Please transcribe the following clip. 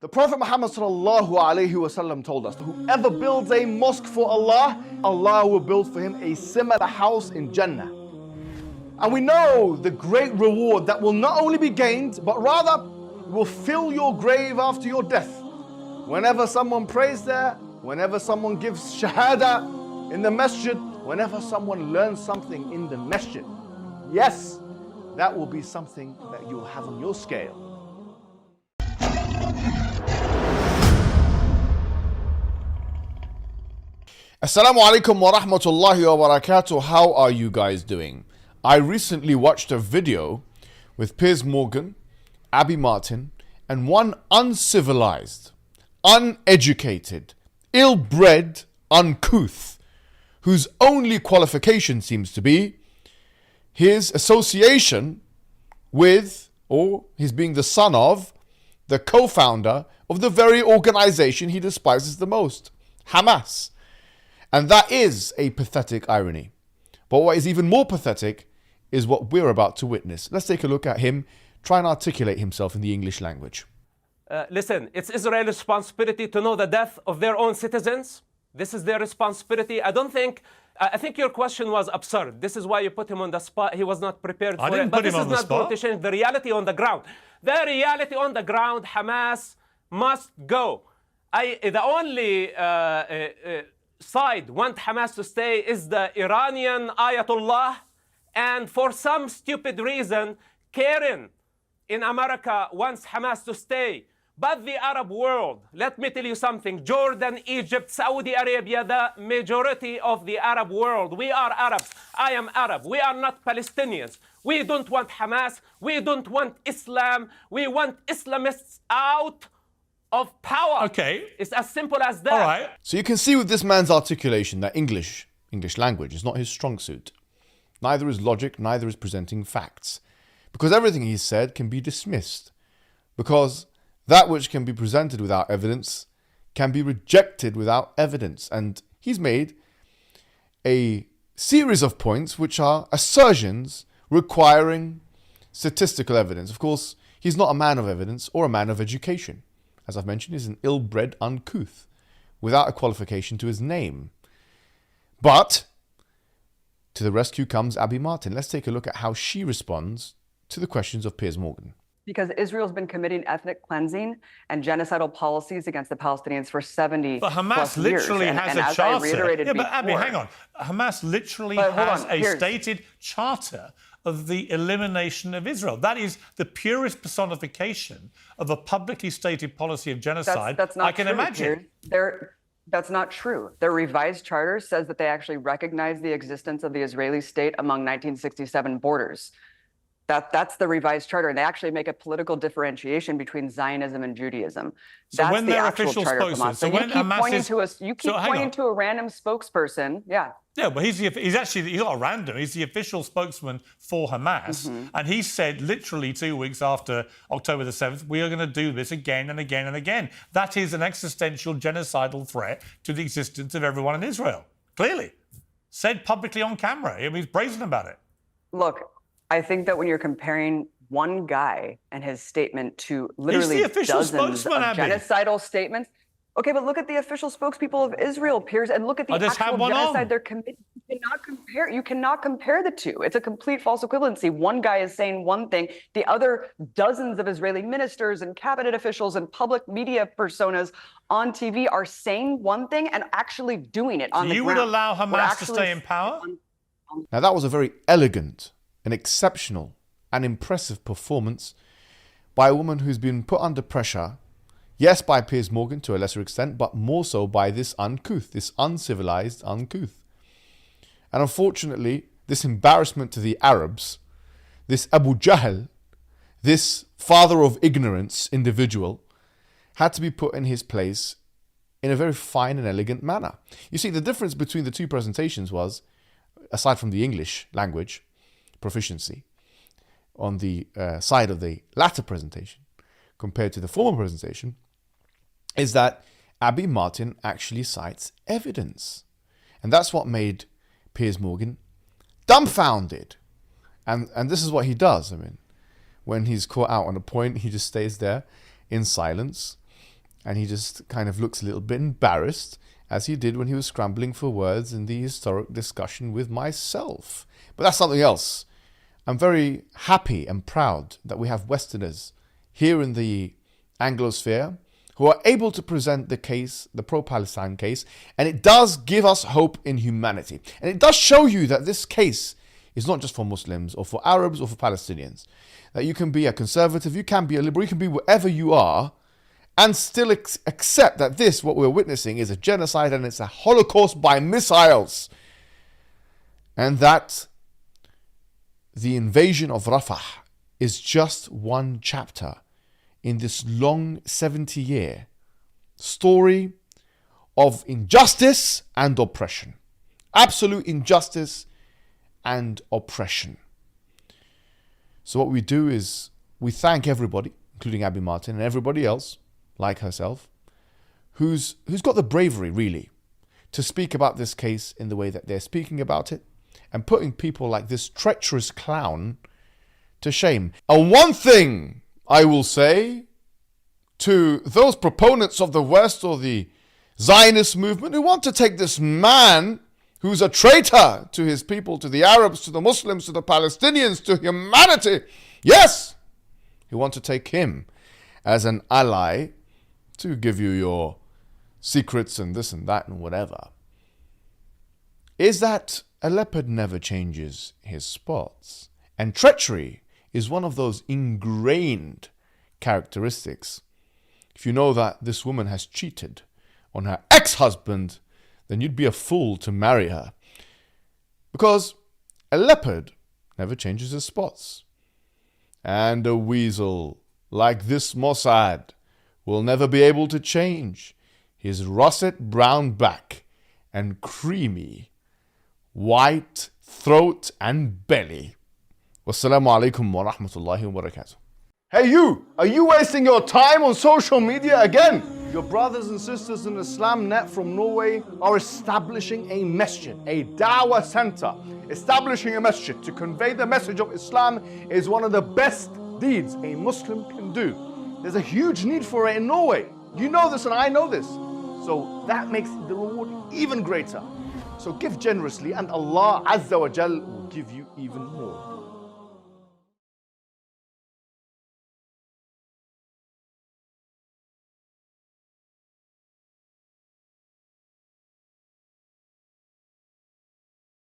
The Prophet Muhammad ﷺ told us that whoever builds a mosque for Allah, Allah will build for him a similar house in Jannah. And we know the great reward that will not only be gained, but rather will fill your grave after your death. Whenever someone prays there, whenever someone gives shahada in the masjid, whenever someone learns something in the masjid, yes, that will be something that you'll have on your scale. Assalamu alaikum wa rahmatullahi wa barakatuh. How are you guys doing? I recently watched a video with Piers Morgan, Abby Martin, and one uncivilized, uneducated, ill-bred, uncouth, whose only qualification seems to be his association with, or his being the son of, the co-founder of the very organization he despises the most, Hamas. And that is a pathetic irony. But what is even more pathetic is what we're about to witness. Let's take a look at him try and articulate himself in the English language. Listen, it's Israel's responsibility to know the death of their own citizens. This is their responsibility. I think your question was absurd. This is why you put him on the spot. He was not prepared for it. I didn't put him on the spot. But this is not going to change the reality on the ground. The reality on the ground, Hamas must go. The only side want Hamas to stay is the Iranian Ayatollah, and for some stupid reason, Kheiran in America wants Hamas to stay. But the Arab world, let me tell you something, Jordan, Egypt, Saudi Arabia, the majority of the Arab world, we are Arabs. I am Arab. We are not Palestinians. We don't want Hamas. We don't want Islam. We want Islamists out of power. Okay. It's as simple as that. All right. So you can see with this man's articulation that English language is not his strong suit. Neither is logic, neither is presenting facts. Because everything he said can be dismissed. Because that which can be presented without evidence can be rejected without evidence. And he's made a series of points which are assertions requiring statistical evidence. Of course, he's not a man of evidence or a man of education. As I've mentioned, he's an ill-bred uncouth without a qualification to his name. But to the rescue comes Abby Martin. Let's take a look at how she responds to the questions of Piers Morgan. Because Israel's been committing ethnic cleansing and genocidal policies against the Palestinians for 70 But Hamas plus literally years. has and a as charter. I reiterated Yeah, but Abby, before, hang on. Hamas literally But hold has on, a here's- stated charter of the elimination of Israel. That is the purest personification of a publicly stated policy of genocide that's not I can true, imagine. That's not true. Their revised charter says that they actually recognize the existence of the Israeli state among 1967 borders. That's the revised charter, and they actually make a political differentiation between Zionism and Judaism. So That's when the their actual official charter from spokesman, us. so So when you keep Hamas pointing is- to us, you keep so hang pointing on. to a random spokesperson. Yeah. Yeah, but he's not random. He's the official spokesman for Hamas. And he said literally 2 weeks after October the 7th, we are going to do this again and again and again. That is an existential genocidal threat to the existence of everyone in Israel. Clearly. Said publicly on camera. He's brazen about it. Look, I think that when you're comparing one guy and his statement to literally the official dozens spokesman, of Abby. genocidal statements. Okay, but look at the official spokespeople of Israel, Piers, and look at the I just had actual one genocide on. they're committing. You cannot compare the two. It's a complete false equivalency. One guy is saying one thing, the other dozens of Israeli ministers and cabinet officials and public media personas on TV are saying one thing and actually doing it on the You ground. would allow We're Hamas to actually stay in power? Now that was a very elegant and exceptional and impressive performance by a woman who's been put under pressure, yes, by Piers Morgan to a lesser extent, but more so by this uncouth, this uncivilized uncouth. And unfortunately, this embarrassment to the Arabs, this Abu Jahl, this father of ignorance individual, had to be put in his place in a very fine and elegant manner. You see, the difference between the two presentations was, aside from the English language proficiency, on the side of the latter presentation compared to the former presentation, is that Abby Martin actually cites evidence. And that's what made Piers Morgan dumbfounded. And this is what he does. I mean, when he's caught out on a point, he just stays there in silence And he just kind of looks a little bit embarrassed, as he did when he was scrambling for words in the historic discussion with myself. But that's something else. I'm very happy and proud that we have Westerners here in the Anglosphere who are able to present the case, the pro-Palestine case, and it does give us hope in humanity. And it does show you that this case is not just for Muslims or for Arabs or for Palestinians. That you can be a conservative, you can be a liberal, you can be whatever you are, and still accept that this, what we're witnessing, is a genocide and it's a Holocaust by missiles. And that the invasion of Rafah is just one chapter in this long 70-year story of injustice and oppression. Absolute injustice and oppression. So what we do is we thank everybody, including Abby Martin and everybody else, like herself, who's got the bravery, really, to speak about this case in the way that they're speaking about it and putting people like this treacherous clown to shame. And one thing I will say to those proponents of the West or the Zionist movement who want to take this man who's a traitor to his people, to the Arabs, to the Muslims, to the Palestinians, to humanity, yes, you want to take him as an ally to give you your secrets and this and that and whatever, is that a leopard never changes his spots. And treachery is one of those ingrained characteristics. If you know that this woman has cheated on her ex-husband, then you'd be a fool to marry her. Because a leopard never changes his spots. And a weasel like this Mossad will never be able to change his russet brown back and creamy white throat and belly. Wassalamu alaikum wa rahmatullahi wa barakatuh. Hey you! Are you wasting your time on social media again? Your brothers and sisters in Islam Net from Norway are establishing a masjid, a dawah center. Establishing a masjid to convey the message of Islam is one of the best deeds a Muslim can do. There's a huge need for it in Norway. You know this and I know this. So that makes the reward even greater. So give generously and Allah Azza wa Jal will give you even more.